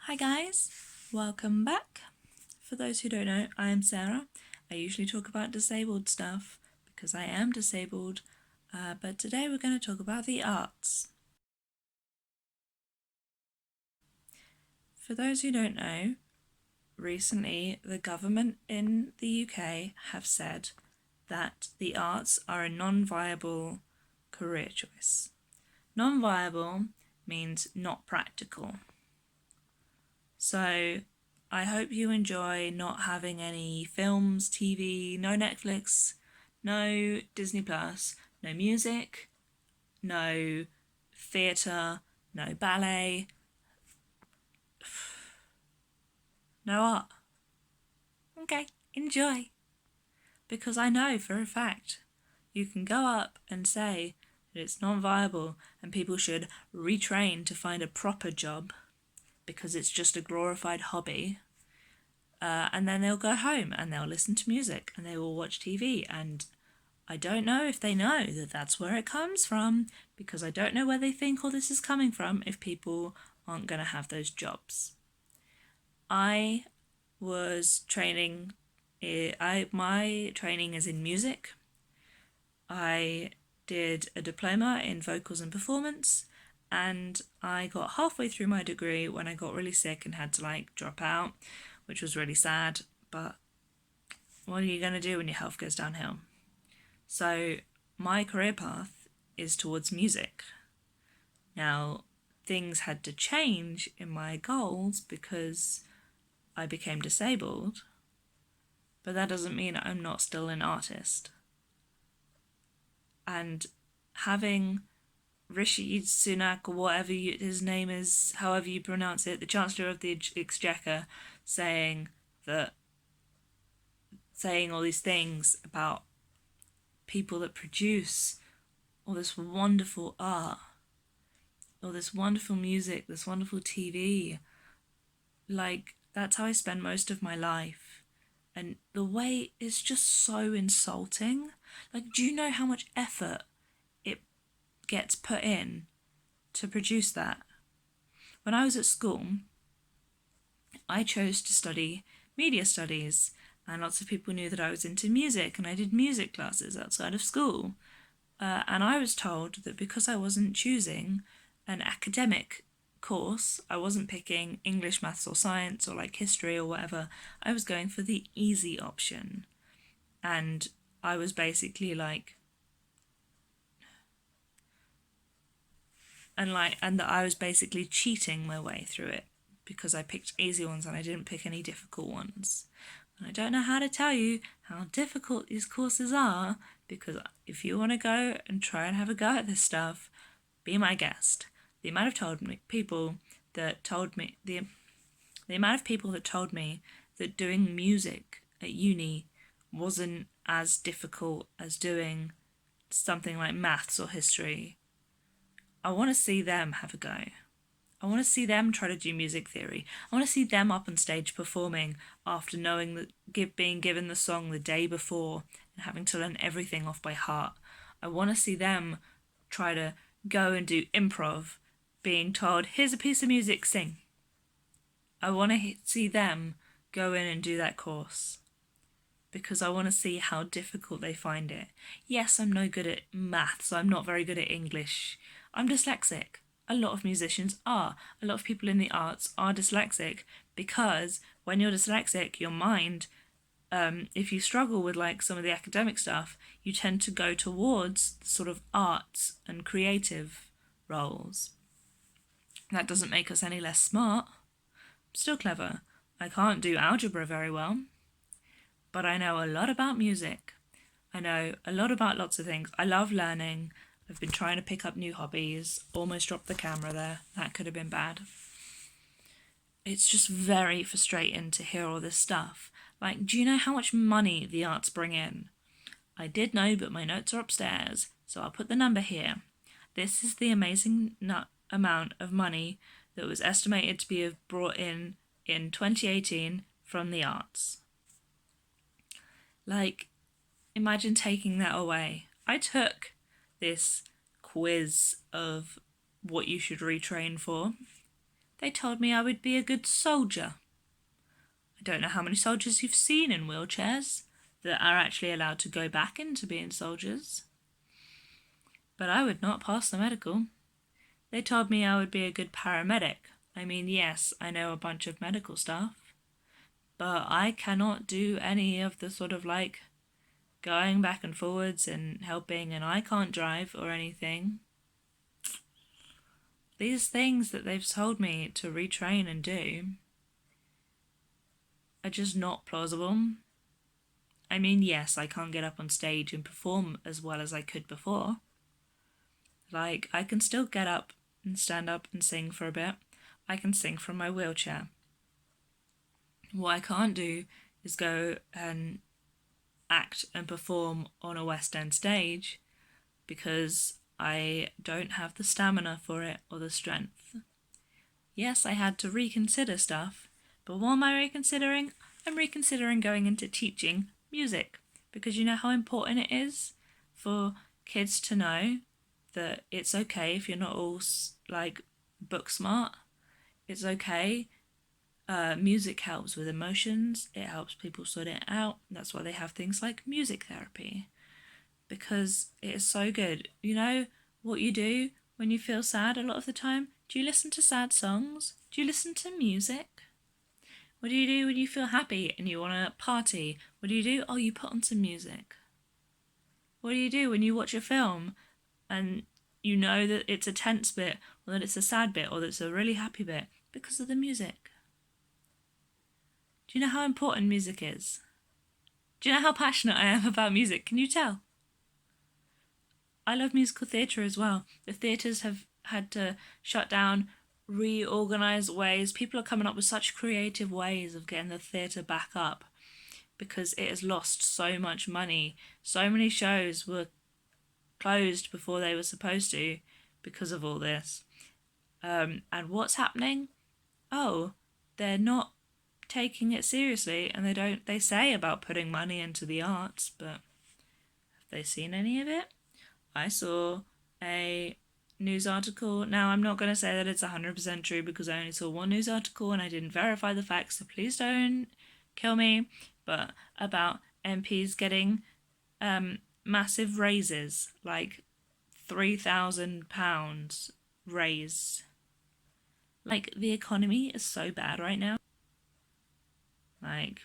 Hi guys, welcome back. For those who don't know, I am Sarah. I usually talk about disabled stuff because I am disabled, but today we're going to talk about the arts. For those who don't know, recently the government in the UK have said that the arts are a non-viable career choice. Non-viable means not practical. So I hope you enjoy not having any films, TV, no Netflix, no Disney Plus, no music, no theatre, no ballet, no art. Okay, enjoy. Because I know for a fact you can go up and say that it's non-viable and people should retrain to find a proper job because it's just a glorified hobby. And then they'll go home and they'll listen to music and they will watch TV. And I don't know if they know that that's where it comes from, because I don't know where they think all this is coming from if people aren't going to have those jobs. I was training, my training is in music. I did a diploma in vocals and performance, and I got halfway through my degree when I got really sick and had to drop out, which was really sad, but what are you going to do when your health goes downhill? So my career path is towards music. Now, things had to change in my goals because I became disabled, but that doesn't mean I'm not still an artist. And having Rishi Sunak, or whatever his name is, however you pronounce it, the Chancellor of the Exchequer, saying all these things about people that produce all this wonderful art, all this wonderful music, this wonderful TV. That's how I spend most of my life. And the way is just so insulting. Do you know how much effort it gets put in to produce that? When I was at school, I chose to study media studies, and lots of people knew that I was into music, and I did music classes outside of school. And I was told that because I wasn't choosing an academic course, I wasn't picking English, maths or science or history or whatever, I was going for the easy option. And I was basically and that I was basically cheating my way through it because I picked easy ones and I didn't pick any difficult ones. And I don't know how to tell you how difficult these courses are, because if you want to go and try and have a go at this stuff, be my guest. The amount of people that told me that doing music at uni wasn't as difficult as doing something like maths or history. I want to see them have a go. I want to see them try to do music theory. I want to see them up on stage performing after knowing that being given the song the day before and having to learn everything off by heart. I want to see them try to go and do improv, being told, here's a piece of music, sing. I want to see them go in and do that course because I want to see how difficult they find it. Yes, I'm no good at maths. I'm not very good at English. I'm dyslexic. A lot of musicians are. A lot of people in the arts are dyslexic because when you're dyslexic, your mind, if you struggle with some of the academic stuff, you tend to go towards sort of arts and creative roles. That doesn't make us any less smart. I'm still clever. I can't do algebra very well, but I know a lot about music. I know a lot about lots of things. I love learning. I've been trying to pick up new hobbies. Almost dropped the camera there. That could have been bad. It's just very frustrating to hear all this stuff. Do you know how much money the arts bring in? I did know, but my notes are upstairs, so I'll put the number here. This is the amazing amount of money that was estimated to be brought in 2018 from the arts. Imagine taking that away. I took this quiz of what you should retrain for, They told me I would be a good soldier. I don't know how many soldiers you've seen in wheelchairs that are actually allowed to go back into being soldiers. But I would not pass the medical. They told me I would be a good paramedic. I mean, yes, I know a bunch of medical stuff, but I cannot do any of the sort of like going back and forwards and helping, and I can't drive or anything. These things that they've told me to retrain and do are just not plausible. I mean, yes, I can't get up on stage and perform as well as I could before. Like, I can still get up and stand up and sing for a bit. I can sing from my wheelchair. What I can't do is go and act and perform on a West End stage because I don't have the stamina for it or the strength. Yes, I had to reconsider stuff, but what am I reconsidering? I'm reconsidering going into teaching music because you know how important it is for kids to know that it's okay if you're not all like book smart. It's okay. Music helps with emotions. It helps people sort it out. That's why they have things like music therapy because it is so good. You know what you do when you feel sad a lot of the time? Do you listen to sad songs? Do you listen to music? What do you do when you feel happy and you want to party? What do you do? Oh, you put on some music. What do you do when you watch a film and you know that it's a tense bit or that it's a sad bit or that it's a really happy bit? Because of the music. Do you know how important music is? Do you know how passionate I am about music? Can you tell? I love musical theatre as well. The theatres have had to shut down, reorganise ways. People are coming up with such creative ways of getting the theatre back up because it has lost so much money. So many shows were closed before they were supposed to because of all this. And what's happening? Oh, they're not taking it seriously, and they say about putting money into the arts, but have they seen any of it? I saw a news article. Now, I'm not going to say that it's 100% true because I only saw one news article and I didn't verify the facts, so please don't kill me, but about MPs getting massive raises, like £3,000 raise. Like, the economy is so bad right now. Like,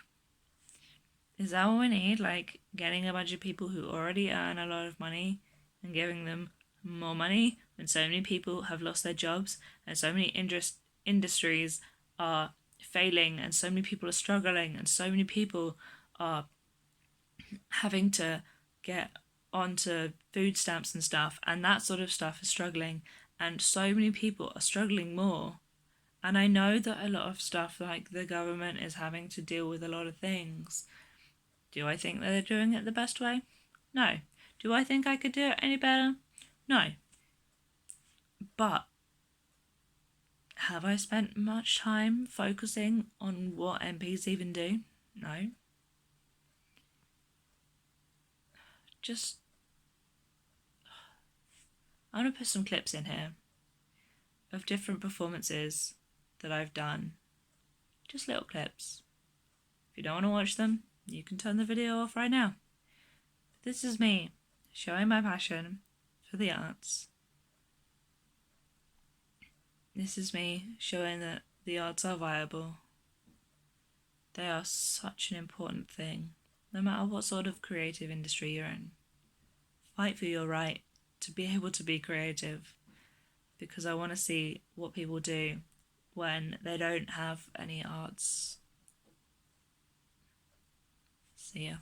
is that what we need? Like, getting a bunch of people who already earn a lot of money and giving them more money when so many people have lost their jobs and so many industries are failing and so many people are struggling and so many people are having to get onto food stamps and stuff, and that sort of stuff is struggling, and so many people are struggling more. And I know that a lot of stuff, like the government is having to deal with a lot of things. Do I think that they're doing it the best way? No. Do I think I could do it any better? No. But have I spent much time focusing on what MPs even do? No. Just, I'm going to put some clips in here of different performances that I've done. Just little clips. If you don't want to watch them, you can turn the video off right now. This is me showing my passion for the arts. This is me showing that the arts are viable. They are such an important thing, no matter what sort of creative industry you're in. Fight for your right to be able to be creative, because I want to see what people do when they don't have any arts. See ya.